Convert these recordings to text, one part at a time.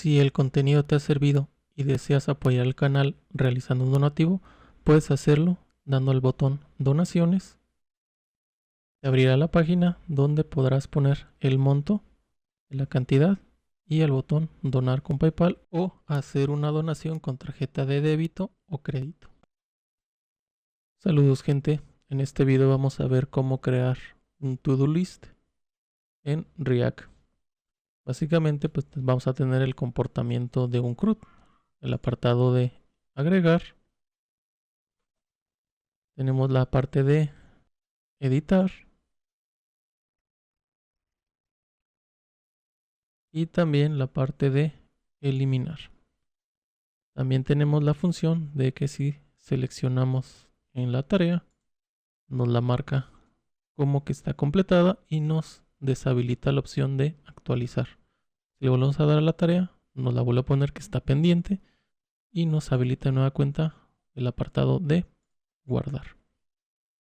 Si el contenido te ha servido y deseas apoyar el canal realizando un donativo, puedes hacerlo dando al botón Donaciones. Te abrirá la página donde podrás poner el monto, la cantidad y el botón Donar con PayPal o hacer una donación con tarjeta de débito o crédito. Saludos, gente. En este video vamos a ver cómo crear un to-do list en React. Básicamente pues vamos a tener el comportamiento de un CRUD. El apartado de agregar. Tenemos la parte de editar. Y también la parte de eliminar. También tenemos la función de que si seleccionamos en la tarea, nos la marca como que está completada y nos deshabilita la opción de actualizar. Si le volvemos a dar a la tarea, nos la vuelve a poner que está pendiente y nos habilita de nueva cuenta el apartado de guardar.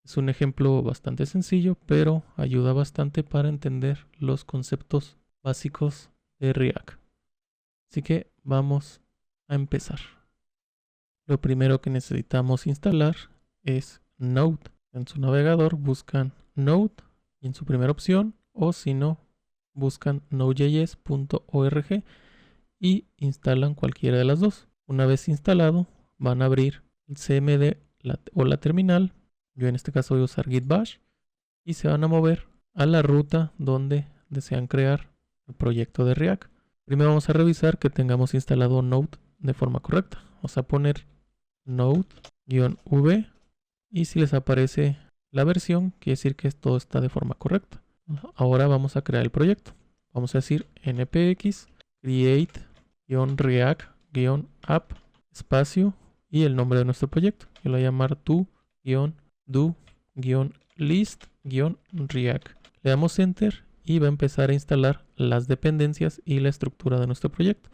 Es un ejemplo bastante sencillo, pero ayuda bastante para entender los conceptos básicos de React. Así que vamos a empezar. Lo primero que necesitamos instalar es Node. En su navegador buscan Node y en su primera opción, o si no, buscan nodejs.org y instalan cualquiera de las dos. Una vez instalado, van a abrir el CMD o la terminal. Yo en este caso voy a usar Git Bash y se van a mover a la ruta donde desean crear el proyecto de React. Primero vamos a revisar que tengamos instalado Node de forma correcta. Vamos a poner Node-V y si les aparece la versión, quiere decir que todo está de forma correcta. Ahora vamos a crear el proyecto. Vamos a decir npx create-react-app espacio y el nombre de nuestro proyecto. Yo lo voy a llamar to-do-list-react. Le damos enter y va a empezar a instalar las dependencias y la estructura de nuestro proyecto.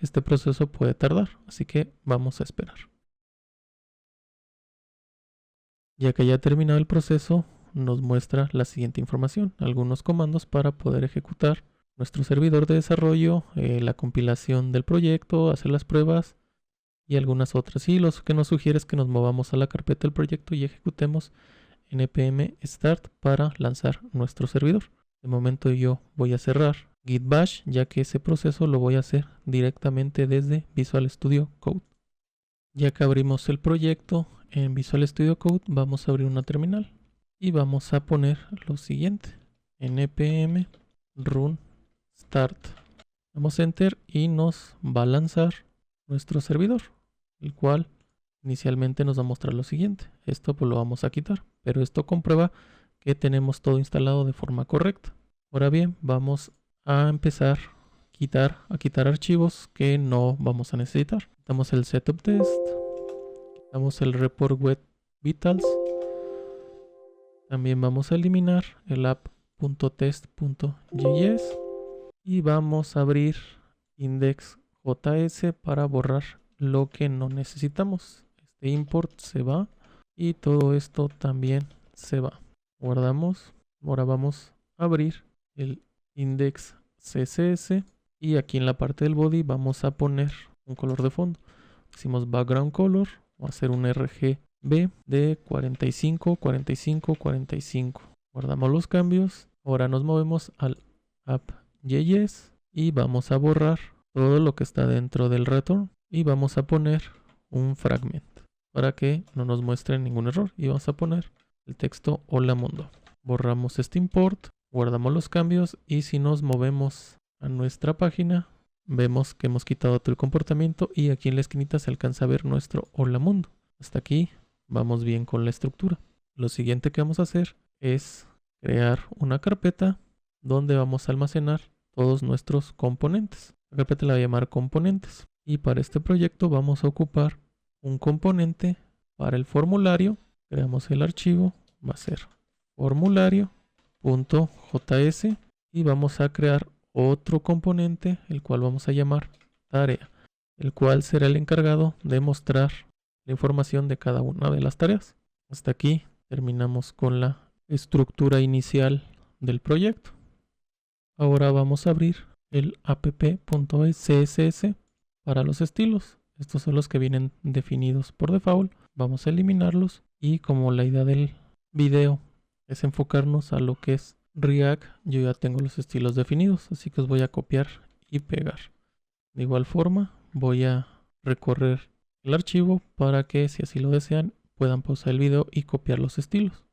Este proceso puede tardar, así que vamos a esperar. Ya que haya terminado el proceso, nos muestra la siguiente información, algunos comandos para poder ejecutar nuestro servidor de desarrollo, la compilación del proyecto, hacer las pruebas y algunas otras. Y lo que nos sugiere es que nos movamos a la carpeta del proyecto y ejecutemos npm start para lanzar nuestro servidor. De momento yo voy a cerrar Git Bash, ya que ese proceso lo voy a hacer directamente desde Visual Studio Code. Ya que abrimos el proyecto en Visual Studio Code, vamos a abrir una terminal y vamos a poner lo siguiente: npm run start. Damos enter y nos va a lanzar nuestro servidor, el cual inicialmente nos va a mostrar lo siguiente. Esto pues lo vamos a quitar, pero esto comprueba que tenemos todo instalado de forma correcta. Ahora bien, vamos a empezar a quitar archivos que no vamos a necesitar. Quitamos el setup test, quitamos el report web vitals. También vamos a eliminar el app.test.js y vamos a abrir index.js para borrar lo que no necesitamos. Este import se va y todo esto también se va. Guardamos. Ahora vamos a abrir el index CSS y aquí en la parte del body vamos a poner un color de fondo. Decimos background color, va a ser un RGB de 45, 45, 45. Guardamos los cambios. Ahora nos movemos al app.js y vamos a borrar todo lo que está dentro del return y vamos a poner un fragment para que no nos muestre ningún error y vamos a poner el texto hola mundo. Borramos este import, guardamos los cambios y si nos movemos a nuestra página vemos que hemos quitado todo el comportamiento y aquí en la esquinita se alcanza a ver nuestro hola mundo. Hasta aquí vamos bien con la estructura. Lo siguiente que vamos a hacer es crear una carpeta donde vamos a almacenar todos nuestros componentes. La carpeta la voy a llamar componentes y para este proyecto vamos a ocupar un componente para el formulario. Creamos el archivo, va a ser formulario.js y vamos a crear otro componente, el cual vamos a llamar tarea, el cual será el encargado de mostrar la información de cada una de las tareas. Hasta aquí terminamos con la estructura inicial del proyecto. Ahora vamos a abrir el app.css para los estilos. Estos son los que vienen definidos por default. Vamos a eliminarlos y como la idea del video es enfocarnos a lo que es React, yo ya tengo los estilos definidos, así que os voy a copiar y pegar. De igual forma voy a recorrer el archivo para que, si así lo desean, puedan pausar el video y copiar los estilos.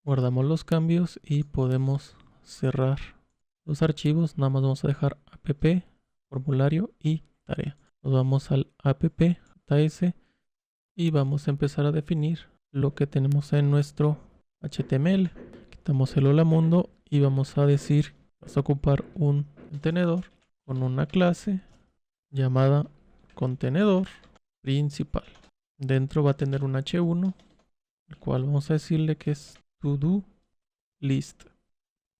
Guardamos los cambios y podemos cerrar los archivos. Nada más vamos a dejar app, formulario y tarea. Nos vamos al app.js y vamos a empezar a definir lo que tenemos en nuestro HTML. Quitamos el hola mundo y vamos a decir, vamos a ocupar un contenedor con una clase llamada contenedor principal. Dentro va a tener un h1, el cual vamos a decirle que es to-do list.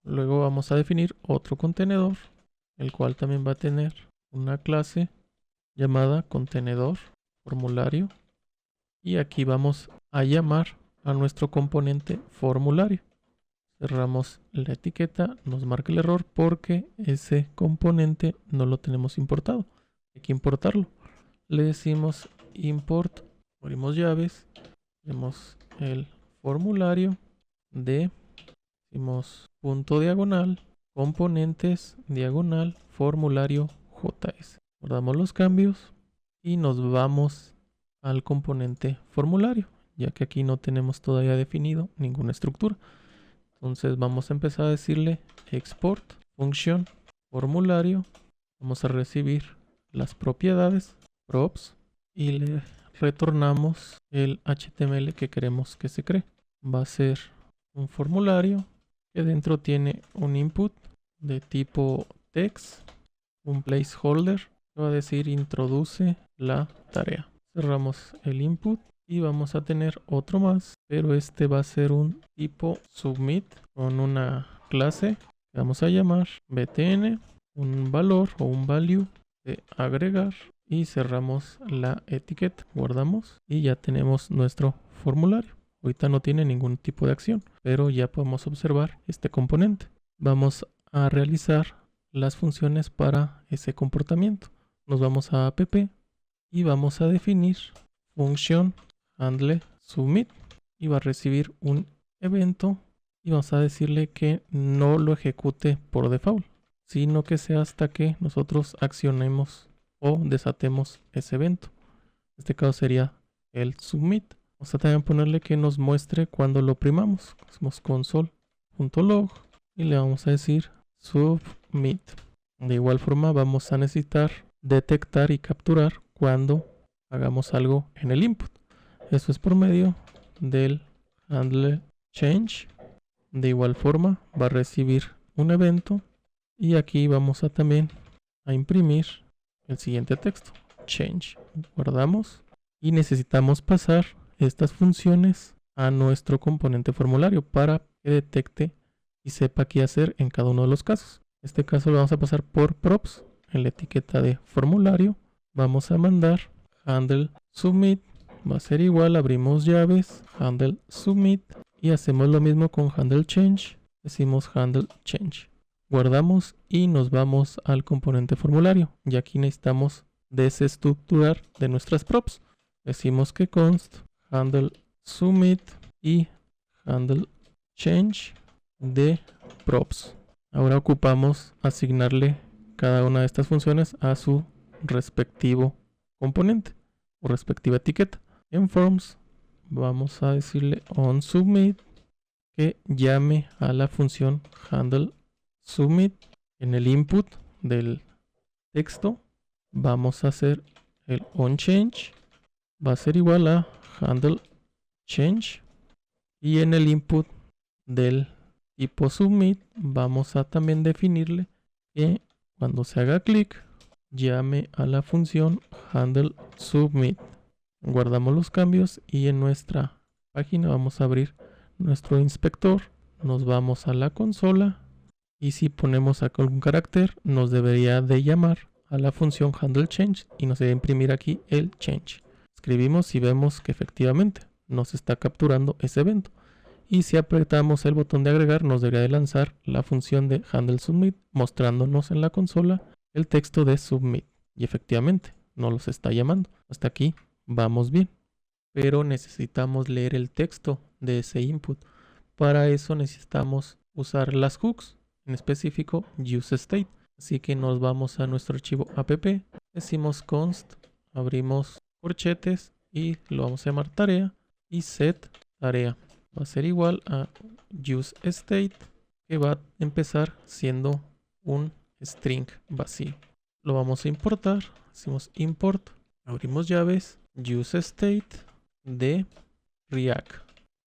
Luego vamos a definir otro contenedor, el cual también va a tener una clase llamada contenedor formulario. Y aquí vamos a llamar a nuestro componente formulario. Cerramos la etiqueta, nos marca el error porque ese componente no lo tenemos importado. Hay que importarlo. Le decimos import, abrimos llaves, tenemos el formulario de, decimos punto diagonal, componentes diagonal, formulario JS. Guardamos los cambios y nos vamos al componente formulario, ya que aquí no tenemos todavía definido ninguna estructura. Entonces vamos a empezar a decirle export función formulario. Vamos a recibir las propiedades props y le retornamos el HTML que queremos que se cree. Va a ser un formulario que dentro tiene un input de tipo text, un placeholder que va a decir introduce la tarea. Cerramos el input y vamos a tener otro más, pero este va a ser un tipo submit con una clase que vamos a llamar btn, un valor o un value de agregar y cerramos la etiqueta, guardamos y ya tenemos nuestro formulario. Ahorita no tiene ningún tipo de acción, pero ya podemos observar este componente. Vamos a realizar las funciones para ese comportamiento. Nos vamos a app y vamos a definir función handle submit y va a recibir un evento y vamos a decirle que no lo ejecute por default, sino que sea hasta que nosotros accionemos o desatemos ese evento. En este caso sería el submit. Vamos a también ponerle que nos muestre cuando lo oprimamos. Hacemos console.log y le vamos a decir submit. De igual forma vamos a necesitar detectar y capturar cuando hagamos algo en el input. Eso es por medio del handle change. De igual forma va a recibir un evento y aquí vamos a también a imprimir el siguiente texto, change. Guardamos y necesitamos pasar estas funciones a nuestro componente formulario para que detecte y sepa qué hacer en cada uno de los casos. En este caso lo vamos a pasar por props. En la etiqueta de formulario vamos a mandar handle submit, va a ser igual, abrimos llaves, handle submit y hacemos lo mismo con handle change, decimos handle change. Guardamos y nos vamos al componente formulario y aquí necesitamos desestructurar de nuestras props. Decimos que const handle submit y handle change de props. Ahora ocupamos asignarle cada una de estas funciones a su respectivo componente o respectiva etiqueta. En forms vamos a decirle onSubmit que llame a la función handle submit. En el input del texto vamos a hacer el onChange, va a ser igual a handle change y en el input del tipo submit vamos a también definirle que cuando se haga clic llame a la función handle submit. Guardamos los cambios y en nuestra página vamos a abrir nuestro inspector. Nos vamos a la consola y si ponemos acá algún carácter nos debería de llamar a la función handle change y nos debe imprimir aquí el change. Escribimos y vemos que efectivamente nos está capturando ese evento. Y si apretamos el botón de agregar nos debería de lanzar la función de handle submit mostrándonos en la consola el texto de submit. Y efectivamente nos los está llamando. Hasta aquí vamos bien. Pero necesitamos leer el texto de ese input. Para eso necesitamos usar las hooks, en específico useState. Así que nos vamos a nuestro archivo app, decimos const, abrimos corchetes y lo vamos a llamar tarea y set tarea. Va a ser igual a useState, que va a empezar siendo un string vacío. Lo vamos a importar, decimos import, abrimos llaves, useState de React.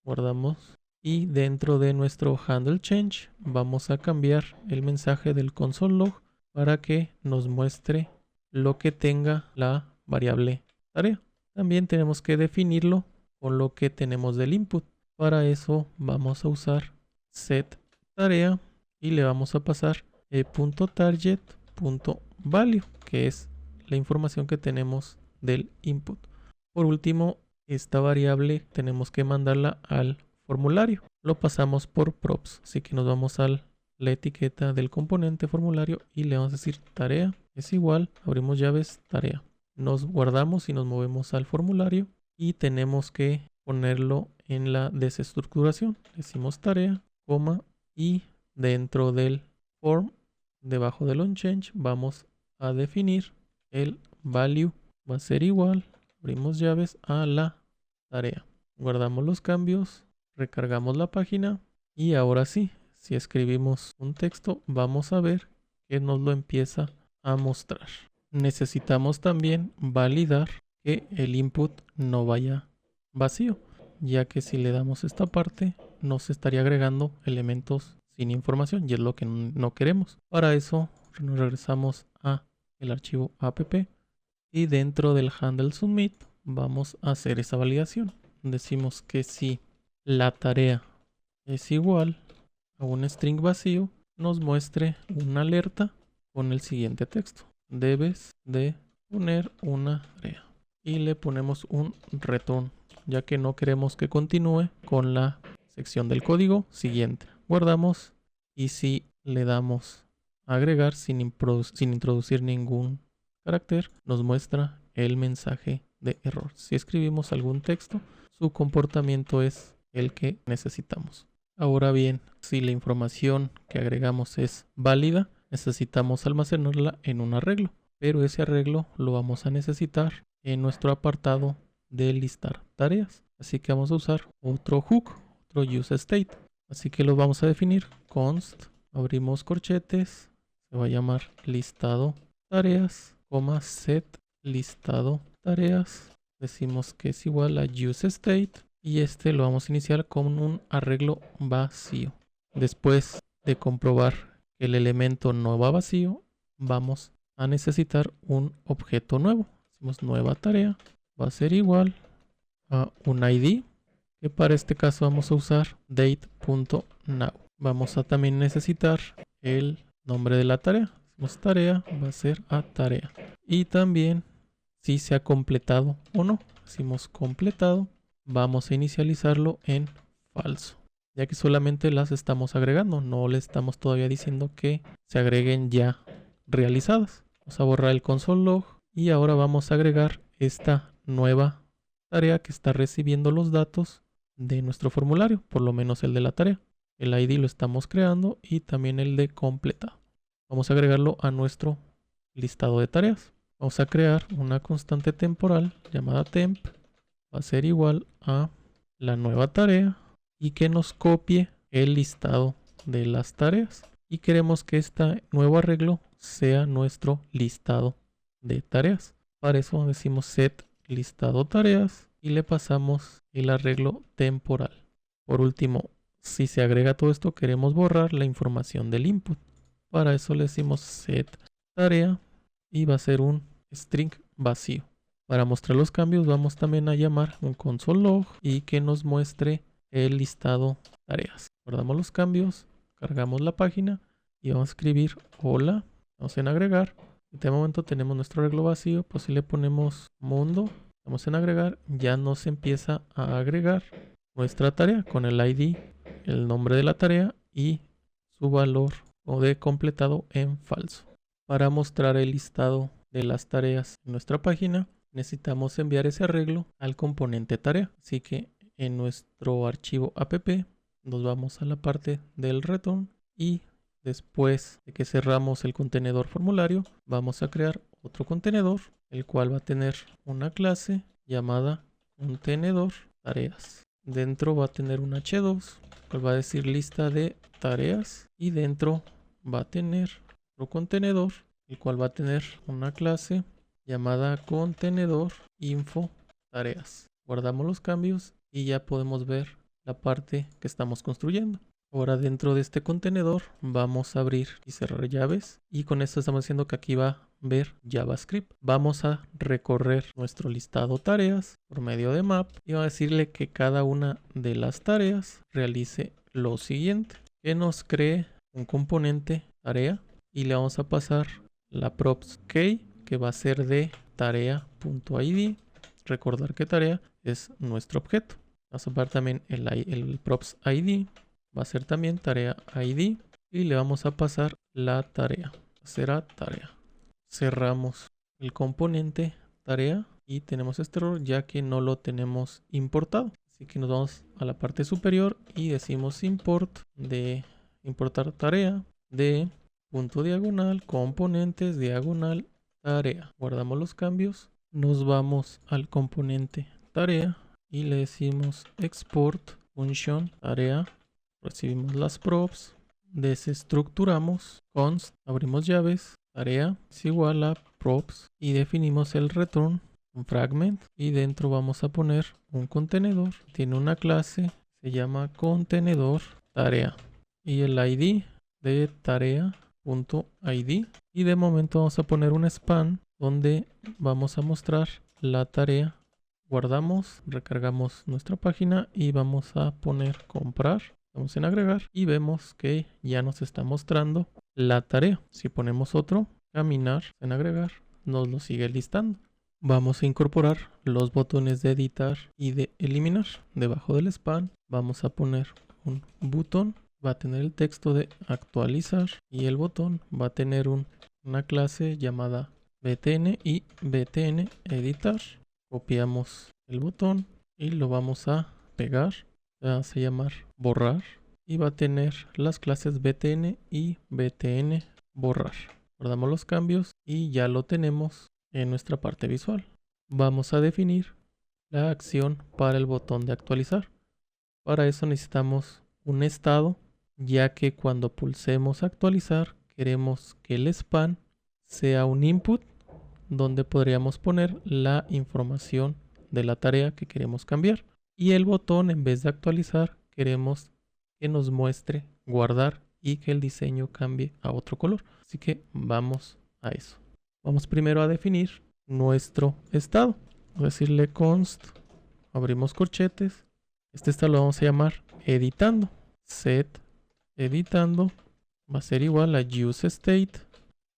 Guardamos y dentro de nuestro handle change vamos a cambiar el mensaje del console log para que nos muestre lo que tenga la variable tarea. También tenemos que definirlo con lo que tenemos del input. Para eso vamos a usar set tarea y le vamos a pasar .target.value, que es la información que tenemos del input. Por último, esta variable tenemos que mandarla al formulario. Lo pasamos por props, así que nos vamos a la etiqueta del componente formulario y le vamos a decir tarea es igual, abrimos llaves, tarea. Nos guardamos y nos movemos al formulario y tenemos que ponerlo en la desestructuración. Decimos tarea, coma, y dentro del form, debajo del onChange, vamos a definir el value. Va a ser igual, abrimos llaves, a la tarea. Guardamos los cambios, recargamos la página y ahora sí, si escribimos un texto, vamos a ver que nos lo empieza a mostrar. Necesitamos también validar que el input no vaya vacío, ya que si le damos esta parte nos estaría agregando elementos sin información y es lo que no queremos. Para eso nos regresamos a el archivo app y dentro del handle submit vamos a hacer esa validación. Decimos que si la tarea es igual a un string vacío, nos muestre una alerta con el siguiente texto: debes de poner una tarea y le ponemos un return, ya que no queremos que continúe con la sección del código siguiente. Guardamos y si le damos a agregar sin introducir ningún carácter, nos muestra el mensaje de error. Si escribimos algún texto, su comportamiento es el que necesitamos. Ahora bien, si la información que agregamos es válida, necesitamos almacenarla en un arreglo, pero ese arreglo lo vamos a necesitar en nuestro apartado de listar tareas. Así que vamos a usar otro hook, otro useState. Así que lo vamos a definir const, abrimos corchetes, se va a llamar listado tareas, set listado tareas. Decimos que es igual a useState y este lo vamos a iniciar con un arreglo vacío. Después de comprobar que el elemento no va vacío, vamos a necesitar un objeto nuevo. Decimos nueva tarea, va a ser igual a un ID, que para este caso vamos a usar date.now. Vamos a también necesitar el nombre de la tarea. Decimos tarea, va a ser a tarea. Y también si se ha completado o no. Decimos completado, vamos a inicializarlo en falso, ya que solamente las estamos agregando, no le estamos todavía diciendo que se agreguen ya realizadas. Vamos a borrar el console log y ahora vamos a agregar esta nueva tarea que está recibiendo los datos de nuestro formulario, por lo menos el de la tarea. El ID lo estamos creando y también el de completado. Vamos a agregarlo a nuestro listado de tareas. Vamos a crear una constante temporal llamada temp. Va a ser igual a la nueva tarea y que nos copie el listado de las tareas. Y queremos que este nuevo arreglo sea nuestro listado de tareas. Para eso decimos set listado tareas y le pasamos el arreglo temporal. Por último, si se agrega todo esto, queremos borrar la información del input. Para eso le decimos set tarea y va a ser un string vacío. Para mostrar los cambios vamos también a llamar un console log y que nos muestre el listado tareas. Guardamos los cambios, cargamos la página y vamos a escribir hola. Vamos en agregar. En este momento tenemos nuestro arreglo vacío, pues si le ponemos mundo, vamos en agregar, ya nos empieza a agregar nuestra tarea con el ID, el nombre de la tarea y su valor o de completado en falso. Para mostrar el listado de las tareas en nuestra página, necesitamos enviar ese arreglo al componente tarea. Así que en nuestro archivo app nos vamos a la parte del return y después de que cerramos el contenedor formulario, vamos a crear otro contenedor, el cual va a tener una clase llamada contenedor tareas. Dentro va a tener un h2, cual va a decir lista de tareas y dentro va a tener otro contenedor, el cual va a tener una clase llamada contenedor info tareas. Guardamos los cambios y ya podemos ver la parte que estamos construyendo. Ahora dentro de este contenedor vamos a abrir y cerrar llaves y con esto estamos haciendo que aquí va a ver JavaScript. Vamos a recorrer nuestro listado tareas por medio de map y vamos a decirle que cada una de las tareas realice lo siguiente, que nos cree un componente tarea y le vamos a pasar la props key, que va a ser de tarea.id. Recordar que tarea es nuestro objeto. Vamos a pasar también el props id, va a ser también tarea id y le vamos a pasar la tarea. Será tarea. Cerramos el componente tarea y tenemos este error ya que no lo tenemos importado. Así que nos vamos a la parte superior y decimos import de importar tarea de punto diagonal componentes diagonal tarea. Guardamos los cambios, nos vamos al componente tarea y le decimos export function tarea, recibimos las props, desestructuramos const, abrimos llaves, tarea es igual a props y definimos el return, un fragment y dentro vamos a poner un contenedor, tiene una clase, se llama contenedor tarea y el id de tarea .id y de momento vamos a poner un span donde vamos a mostrar la tarea. Guardamos, recargamos nuestra página y vamos a poner comprar. Vamos en agregar y vemos que ya nos está mostrando la tarea. Si ponemos otro, caminar en agregar, nos lo sigue listando. Vamos a incorporar los botones de editar y de eliminar. Debajo del span vamos a poner un botón. Va a tener el texto de actualizar y el botón va a tener una clase llamada btn y btn editar. Copiamos el botón y lo vamos a pegar. Se llama borrar y va a tener las clases btn y btn borrar. Guardamos los cambios y ya lo tenemos en nuestra parte visual. Vamos a definir la acción para el botón de actualizar. Para eso necesitamos un estado, ya que cuando pulsemos actualizar queremos que el span sea un input donde podríamos poner la información de la tarea que queremos cambiar y el botón, en vez de actualizar, queremos que nos muestre guardar y que el diseño cambie a otro color. Así que vamos a eso. Vamos primero a definir nuestro estado. Voy a decirle const, abrimos corchetes, este estado lo vamos a llamar editando. Set editando va a ser igual a useState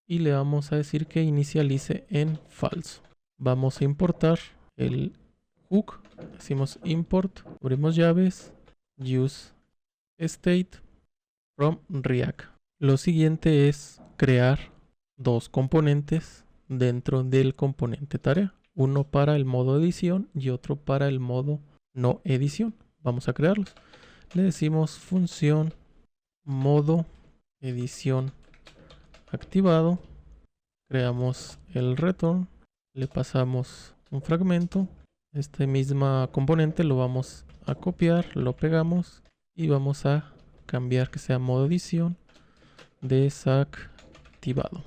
y le vamos a decir que inicialice en falso. Vamos a importar el hook, decimos import, abrimos llaves, useState from React. Lo siguiente es crear dos componentes dentro del componente tarea, uno para el modo edición y otro para el modo no edición. Vamos a crearlos. Le decimos función modo edición activado, creamos el return, le pasamos un fragmento, este mismo componente lo vamos a copiar, lo pegamos y vamos a cambiar que sea modo edición desactivado.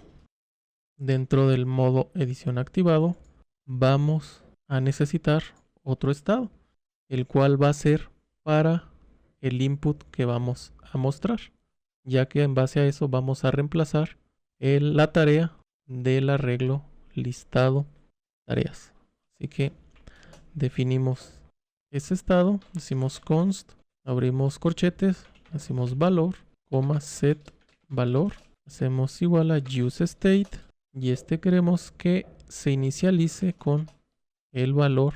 Dentro del modo edición activado vamos a necesitar otro estado, el cual va a ser para el input que vamos a mostrar, ya que en base a eso vamos a reemplazar la tarea del arreglo listado tareas. Así que definimos ese estado, decimos const, abrimos corchetes, decimos valor, coma set valor, hacemos igual a use state y queremos que se inicialice con el valor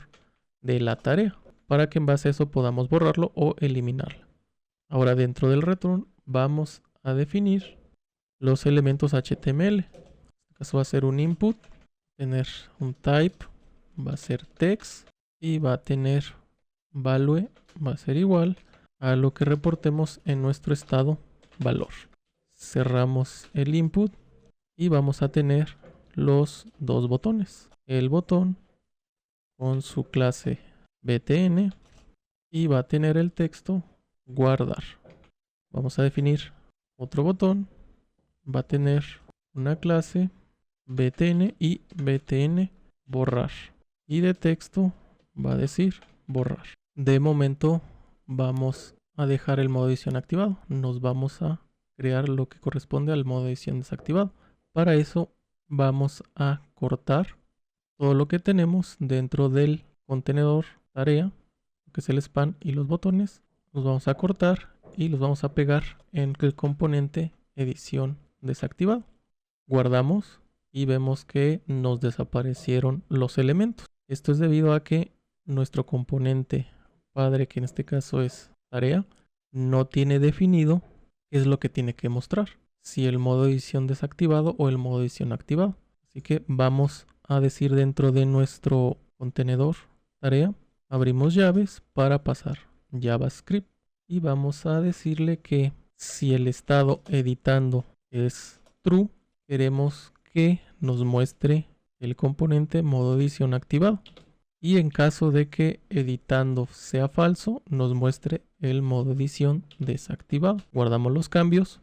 de la tarea para que en base a eso podamos borrarlo o eliminarlo. Ahora dentro del return vamos a definir los elementos HTML. En este caso va a ser un input, tener un type, va a ser text y va a tener value, va a ser igual a lo que reportemos en nuestro estado valor. Cerramos el input y vamos a tener los dos botones. El botón con su clase btn y va a tener el texto guardar. Vamos a definir otro botón, va a tener una clase btn y btn borrar y de texto va a decir borrar. De momento vamos a dejar el modo edición activado, nos vamos a crear lo que corresponde al modo edición desactivado. Para eso vamos a cortar todo lo que tenemos dentro del contenedor tarea, que es el span y los botones. Los vamos a cortar y los vamos a pegar en el componente edición desactivado. Guardamos y vemos que nos desaparecieron los elementos. Esto es debido a que nuestro componente padre, que en este caso es tarea, no tiene definido qué es lo que tiene que mostrar, si el modo edición desactivado o el modo edición activado. Así que vamos a decir dentro de nuestro contenedor tarea, abrimos llaves para pasar JavaScript y vamos a decirle que si el estado editando es true, queremos que nos muestre el componente modo edición activado. Y en caso de que editando sea falso, nos muestre el modo edición desactivado. Guardamos los cambios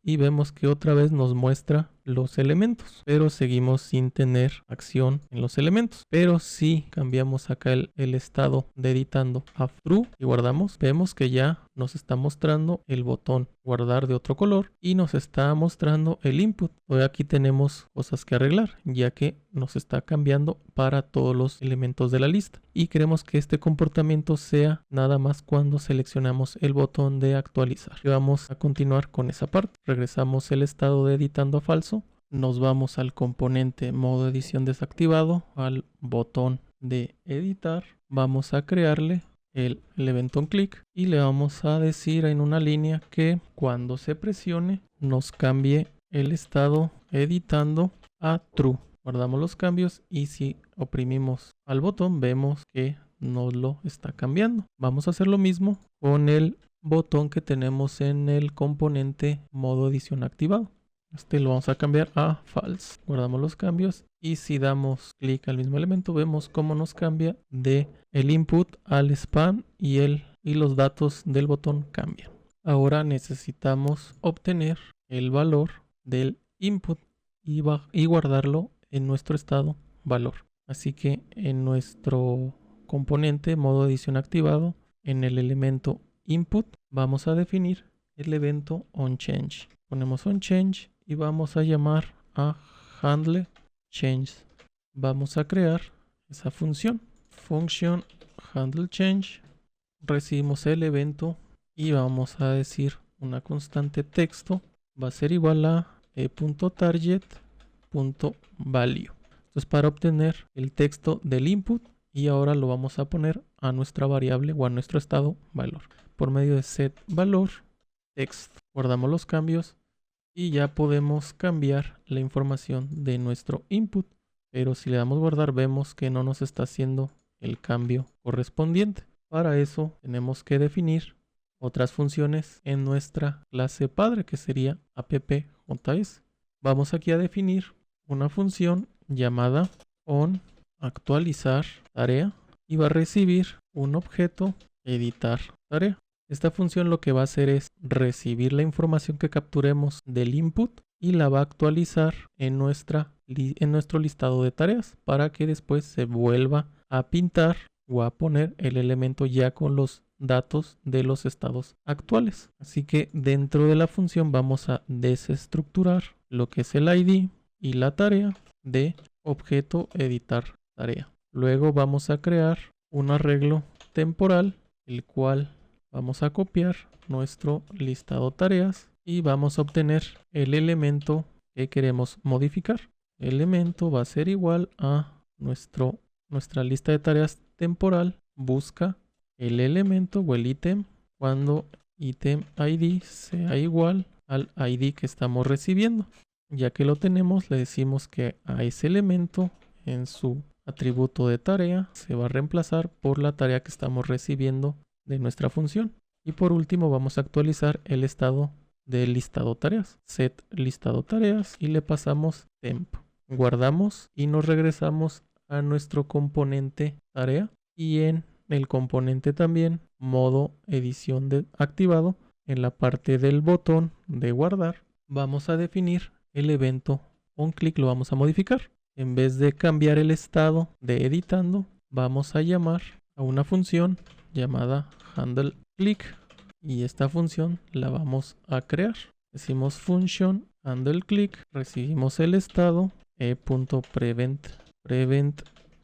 y vemos que otra vez nos muestra los elementos, pero seguimos sin tener acción en los elementos. Pero si cambiamos acá el estado de editando a true y guardamos, vemos que ya nos está mostrando el botón guardar de otro color y nos está mostrando el input. Hoy aquí tenemos cosas que arreglar, ya que nos está cambiando para todos los elementos de la lista y queremos que este comportamiento sea nada más cuando seleccionamos el botón de actualizar. Y vamos a continuar con esa parte. Regresamos el estado de editando a falso, nos vamos al componente modo edición desactivado, al botón de editar, vamos a crearle el evento on click y le vamos a decir en una línea que cuando se presione nos cambie el estado editando a true. Guardamos los cambios y si oprimimos al botón vemos que nos lo está cambiando. Vamos a hacer lo mismo con el botón que tenemos en el componente modo edición activado. Este lo vamos a cambiar a false. Guardamos los cambios y si damos clic al mismo elemento vemos cómo nos cambia de el input al span y los datos del botón cambian. Ahora necesitamos obtener el valor del input y guardarlo en nuestro estado valor. Así que en nuestro componente modo edición activado, en el elemento input vamos a definir el evento onChange. Ponemos onChange y vamos a llamar a handle change. Vamos a crear esa función, function handle change. Recibimos el evento y vamos a decir una constante texto va a ser igual a target.value. Esto es para obtener el texto del input y ahora lo vamos a poner a nuestra variable o a nuestro estado valor por medio de set valor text. Guardamos los cambios y ya podemos cambiar la información de nuestro input, pero si le damos guardar vemos que no nos está haciendo el cambio correspondiente. Para eso tenemos que definir otras funciones en nuestra clase padre, que sería appjs. Vamos aquí a definir una función llamada onActualizar tarea y va a recibir un objeto editar tarea. Esta función lo que va a hacer es recibir la información que capturemos del input y la va a actualizar en nuestro listado de tareas para que después se vuelva a pintar o a poner el elemento ya con los datos de los estados actuales. Así que dentro de la función vamos a desestructurar lo que es el ID y la tarea de objeto editar tarea. Luego vamos a crear un arreglo temporal, el cual vamos a copiar nuestro listado tareas y vamos a obtener el elemento que queremos modificar. El elemento va a ser igual a nuestra lista de tareas temporal. Busca el elemento o el ítem cuando ítem ID sea igual al ID que estamos recibiendo. Ya que lo tenemos, le decimos que a ese elemento en su atributo de tarea se va a reemplazar por la tarea que estamos recibiendo de nuestra función. Y por último vamos a actualizar el estado del listado tareas. Set listado tareas y le pasamos temp. Guardamos y nos regresamos a nuestro componente tarea. Y en el componente también modo edición activado, en la parte del botón de guardar vamos a definir el evento onClick, lo vamos a modificar. En vez de cambiar el estado de editando, vamos a llamar a una función llamada handleClick y esta función la vamos a crear. Decimos function handleClick, recibimos el estado e.prevent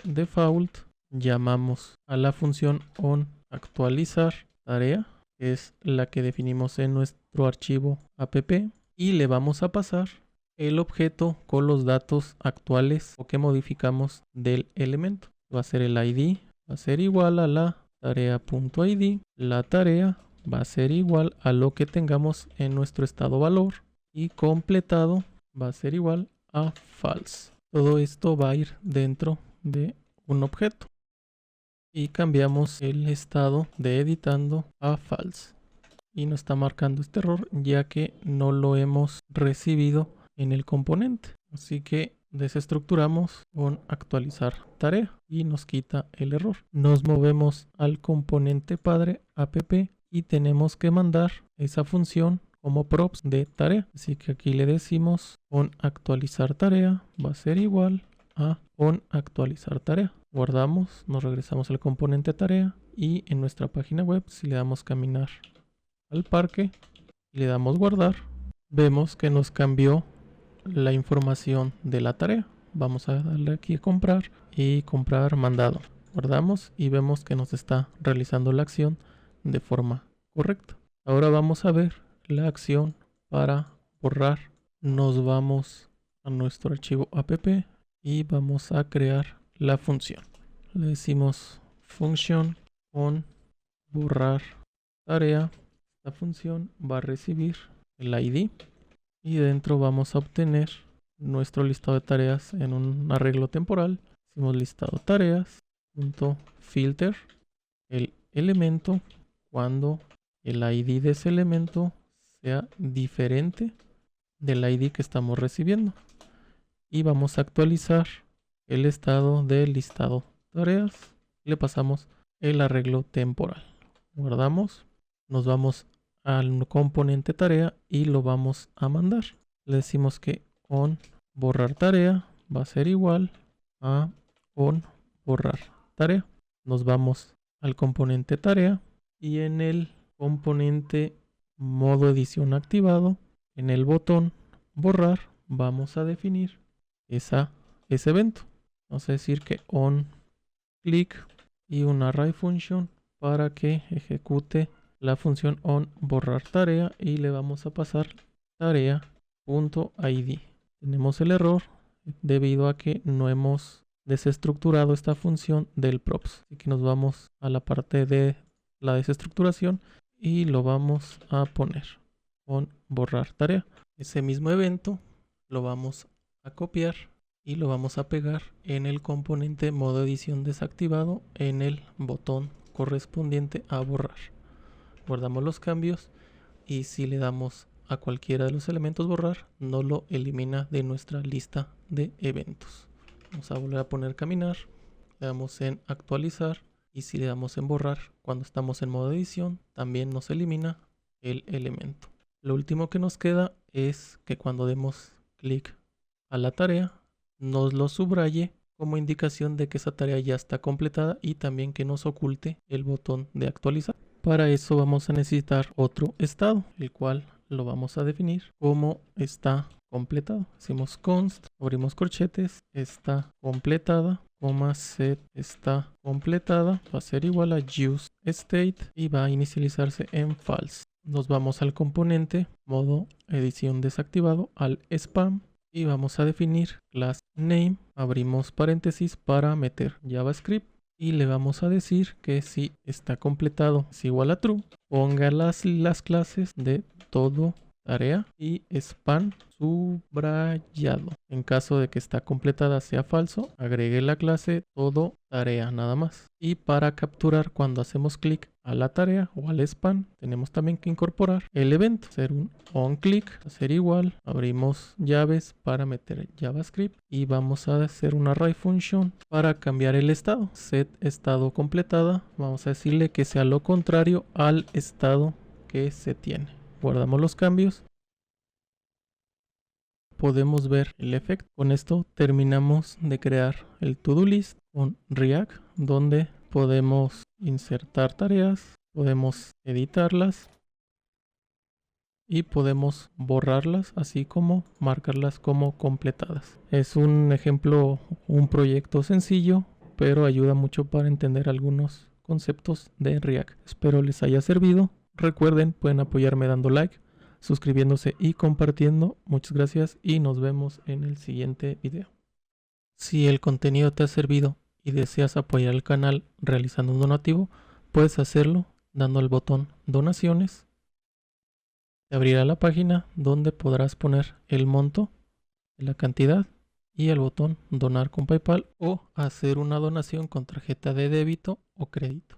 default, llamamos a la función onActualizar tarea, que es la que definimos en nuestro archivo app, y le vamos a pasar el objeto con los datos actuales o que modificamos del elemento. Va a ser el ID, va a ser igual a la tarea.id, la tarea va a ser igual a lo que tengamos en nuestro estado valor y completado va a ser igual a false. Todo esto va a ir dentro de un objeto y cambiamos el estado de editando a false y nos está marcando este error ya que no lo hemos recibido en el componente. Así que desestructuramos con actualizar tarea y nos quita el error. Nos movemos al componente padre app y tenemos que mandar esa función como props de tarea. Así que aquí le decimos onActualizar tarea va a ser igual a onActualizar tarea. Guardamos, nos regresamos al componente tarea y en nuestra página web, si le damos caminar al parque y le damos guardar, vemos que nos cambió la información de la tarea. Vamos a darle aquí a comprar y comprar mandado. Guardamos y vemos que nos está realizando la acción de forma correcta. Ahora vamos a ver la acción para borrar. Nos vamos a nuestro archivo app y vamos a crear la función. Le decimos function on borrar tarea. La función va a recibir el ID y dentro vamos a obtener nuestro listado de tareas en un arreglo temporal. Decimos listado tareas .filter el elemento cuando el ID de ese elemento sea diferente del ID que estamos recibiendo y vamos a actualizar el estado del listado tareas y le pasamos el arreglo temporal. Guardamos, nos vamos al componente tarea y lo vamos a mandar. Le decimos que on borrar tarea va a ser igual a on borrar tarea. Nos vamos al componente tarea y en el componente modo edición activado, en el botón borrar, vamos a definir ese evento. Vamos a decir que on click y una array function para que ejecute la función on borrar tarea y le vamos a pasar tarea.id. Tenemos el error debido a que no hemos desestructurado esta función del props. Así que nos vamos a la parte de la desestructuración y lo vamos a poner on borrar tarea. Ese mismo evento lo vamos a copiar y lo vamos a pegar en el componente modo edición desactivado en el botón correspondiente a borrar. Guardamos los cambios y si le damos a cualquiera de los elementos borrar, no lo elimina de nuestra lista de eventos. Vamos a volver a poner caminar, le damos en actualizar y si le damos en borrar cuando estamos en modo edición, también nos elimina el elemento. Lo último que nos queda es que cuando demos clic a la tarea, nos lo subraye como indicación de que esa tarea ya está completada y también que nos oculte el botón de actualizar. Para eso vamos a necesitar otro estado, el cual lo vamos a definir como está completado. Decimos const, abrimos corchetes, está completada, coma set está completada, va a ser igual a use state y va a inicializarse en false. Nos vamos al componente, modo edición desactivado, al spam y vamos a definir class name, abrimos paréntesis para meter JavaScript y le vamos a decir que si está completado es igual a true, ponga las clases de todo tarea y span subrayado. En caso de que está completada sea falso, agregue la clase todo tarea nada más. Y para capturar cuando hacemos clic a la tarea o al span, tenemos también que incorporar el evento. Hacer un onClick, hacer igual, abrimos llaves para meter JavaScript y vamos a hacer una array function para cambiar el estado. Set estado completada, vamos a decirle que sea lo contrario al estado que se tiene. Guardamos los cambios. Podemos ver el efecto. Con esto terminamos de crear el to-do list con React, donde podemos insertar tareas, podemos editarlas y podemos borrarlas, así como marcarlas como completadas. Es un ejemplo, un proyecto sencillo, pero ayuda mucho para entender algunos conceptos de React. Espero les haya servido. Recuerden, pueden apoyarme dando like, suscribiéndose y compartiendo. Muchas gracias y nos vemos en el siguiente video. Si el contenido te ha servido y deseas apoyar el canal realizando un donativo, puedes hacerlo dando al botón donaciones. Te abrirá la página donde podrás poner el monto, la cantidad y el botón donar con PayPal o hacer una donación con tarjeta de débito o crédito.